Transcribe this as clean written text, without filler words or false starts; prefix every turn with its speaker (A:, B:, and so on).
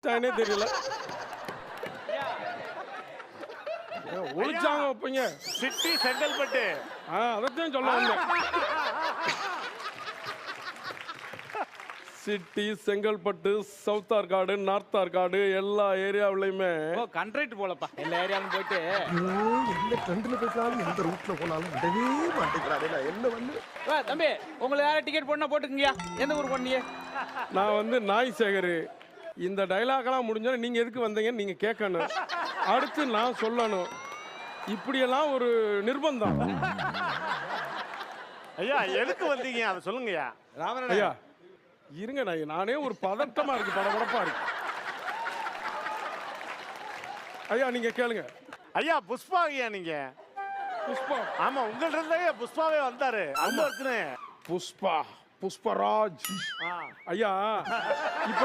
A: தெரியல. ஒளிச்சாங்க வைப்பீங்க.
B: சிட்டி செங்கல்பட்டு.
A: அதைத்தான் சொல்ல வந்தேன். City Chengalpattu south Arcot north Arcot எல்லா ஏரியாவிலையுமே
C: கண்ட்ரைட் போலப்பா எல்லா ஏரியாவும் போயிட்டு
D: எந்த ட்ரெண்ட்ல பேசினாலும் எந்த ரூட்ல போனாலும் விடவே மாட்டேங்கிறாரு. என்ன வந்து
C: தம்பி உங்களை யாரும் டிக்கெட் போடணும் போட்டுக்கங்கயா. எந்த ஊர் போனீங்க?
A: நான் வந்து நாய் சேகர். இந்த டைலாக்லாம் முடிஞ்சோன்னா நீங்க எதுக்கு வந்தீங்கன்னு நீங்க கேட்கணும். அடுத்து நான் சொல்லணும். இப்படியெல்லாம் ஒரு நிர்பந்தம்.
B: ஐயா எதுக்கு வந்தீங்க அதை சொல்லுங்கய்யா.
A: ஐயா இருங்க, நானே ஒரு பதட்டமா இருக்கு, படபடப்பா இருக்கு. ஐயா நீங்க கேளுங்க.
B: ஐயா புஷ்பா ஐயா நீங்க.
A: புஷ்பா?
B: ஆமா உங்கள்ட்ட இருந்தா புஷ்பாவே வந்தாரு. அங்க இருக்குன்னு
A: புஷ்பா புஷ்பராஜ். ஐயா இப்ப